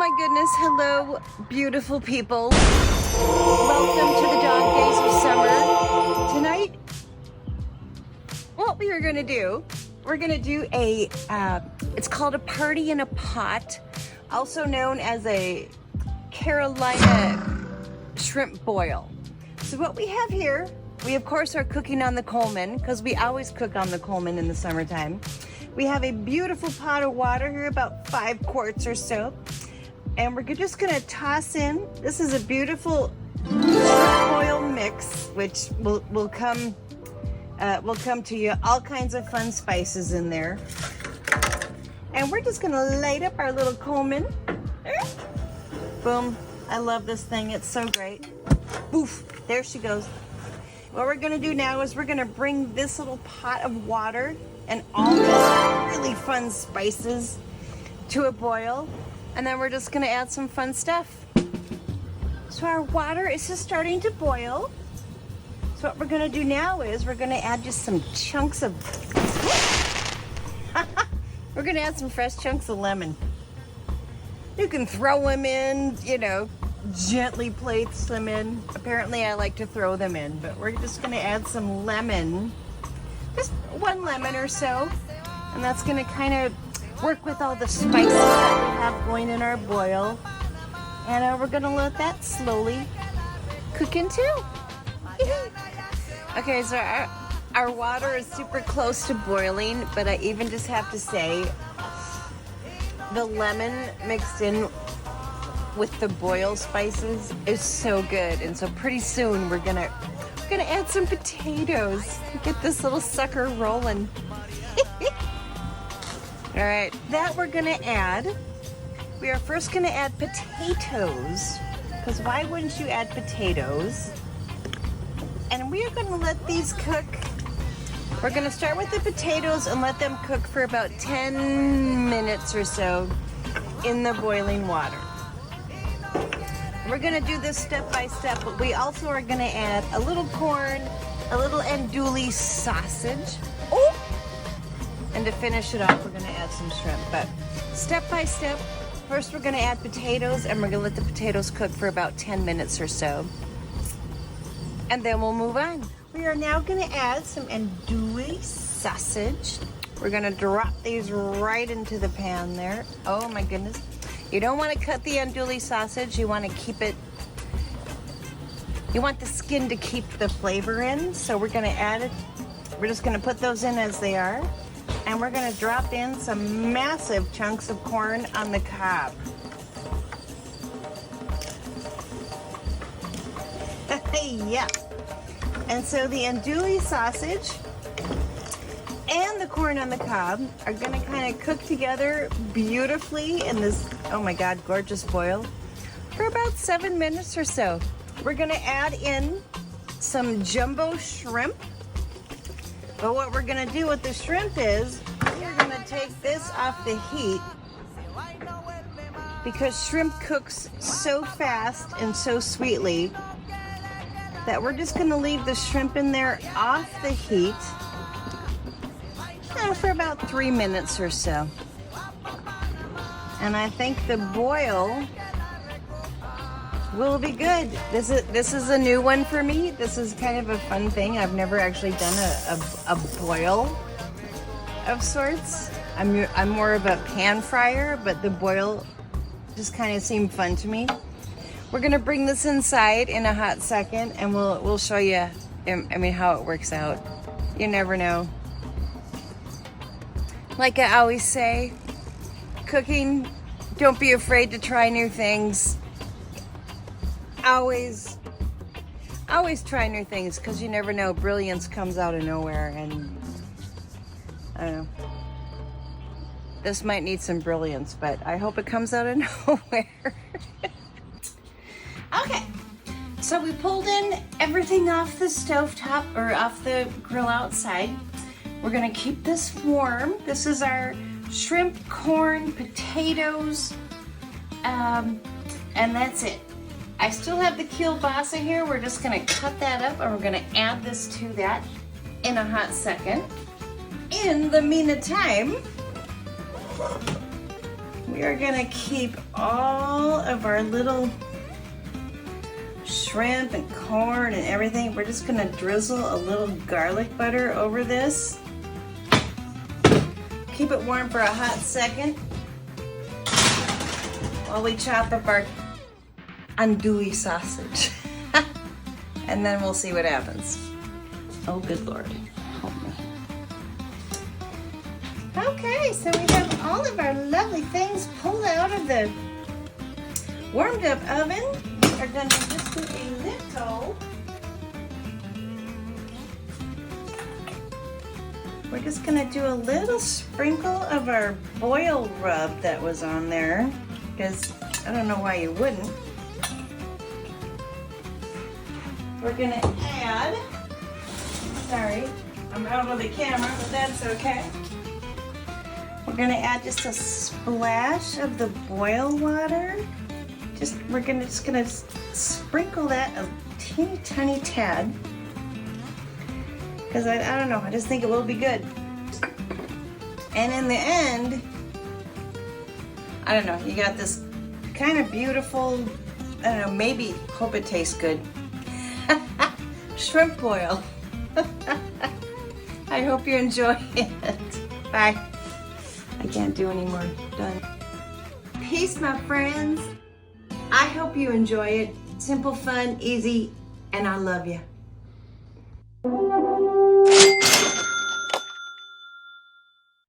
my goodness, hello, beautiful people. Welcome to the dog days of summer. Tonight, what we are gonna do, we're gonna do a, it's called a party in a pot, also known as a Carolina shrimp boil. So what we have here, we of course are cooking on the Coleman, because we always cook on the Coleman in the summertime. We have a beautiful pot of water here, about 5 quarts or so. And we're just gonna toss in, this is a beautiful shrimp boil mix, which will come to you, all kinds of fun spices in there. And we're just gonna light up our little Coleman. Boom, I love this thing, it's so great. Boof, there she goes. What we're gonna do now is we're gonna bring this little pot of water and all these really fun spices to a boil, and then we're just gonna add some fun stuff. So our water is just starting to boil. So what we're gonna do now is we're gonna add just some chunks of, we're gonna add some fresh chunks of lemon. You can throw them in, you know, gently place them in. Apparently I like to throw them in, but we're just gonna add some lemon. Just 1 lemon or so, and that's gonna kind of work with all the spices that we have going in our boil. And we're gonna let that slowly cook in too. Okay, so our water is super close to boiling, but I even just have to say, the lemon mixed in with the boil spices is so good. And so pretty soon we're gonna add some potatoes. Get this little sucker rolling. All right, that we're gonna add. We are first gonna add potatoes, because why wouldn't you add potatoes? And we are gonna let these cook. We're gonna start with the potatoes and let them cook for about 10 minutes or so in the boiling water. We're gonna do this step by step, but we also are gonna add a little corn, a little andouille sausage. Oh! And to finish it off, we're gonna add some shrimp. But step by step, first we're gonna add potatoes, and we're gonna let the potatoes cook for about 10 minutes or so. And then we'll move on. We are now gonna add some andouille sausage. We're gonna drop these right into the pan there. Oh my goodness. You don't want to cut the andouille sausage, you want to keep it, you want the skin to keep the flavor in, so we're going to add it, we're just going to put those in as they are, and we're going to drop in some massive chunks of corn on the cob. Yeah. And so the andouille sausage and the corn on the cob are gonna kind of cook together beautifully in this, oh my God, gorgeous boil for about 7 minutes or so. We're gonna add in some jumbo shrimp. But what we're gonna do with the shrimp is we're gonna take this off the heat, because shrimp cooks so fast and so sweetly that we're just gonna leave the shrimp in there off the heat for about 3 minutes or so. And I think the boil will be good. This is a new one for me. This is kind of a fun thing. I've never actually done a boil of sorts. I'm more of a pan fryer, but the boil just kind of seemed fun to me. We're gonna bring this inside in a hot second, and we'll show you, I mean, how it works out. You never know. Like I always say, cooking, don't be afraid to try new things. Always try new things, because you never know, brilliance comes out of nowhere. And I don't know, this might need some brilliance, but I hope it comes out of nowhere. Okay, so we pulled in everything off the stovetop, or off the grill outside. We're gonna keep this warm. This is our shrimp, corn, potatoes, and that's it. I still have the kielbasa here. We're just gonna cut that up, and we're gonna add this to that in a hot second. In the meantime, We are gonna keep all of our little shrimp and corn and everything. We're just gonna drizzle a little garlic butter over this. Keep it warm for a hot second while we chop up our andouille sausage. And then we'll see what happens. Oh, good Lord, help me. Okay, so we have all of our lovely things pulled out of the warmed up oven. We are gonna just do a little. We're just gonna do a little sprinkle of our boil rub that was on there, because I don't know why you wouldn't. We're gonna add, sorry, I'm out of the camera, but that's okay. We're gonna add just a splash of the boil water. We're just gonna sprinkle that a teeny tiny tad. Because I don't know, I just think it will be good. And in the end, I don't know, you got this kind of beautiful, I don't know, maybe, hope it tastes good. Shrimp boil. I hope you enjoy it. Bye. I can't do any more. Done. Peace, my friends. I hope you enjoy it. Simple, fun, easy, and I love you.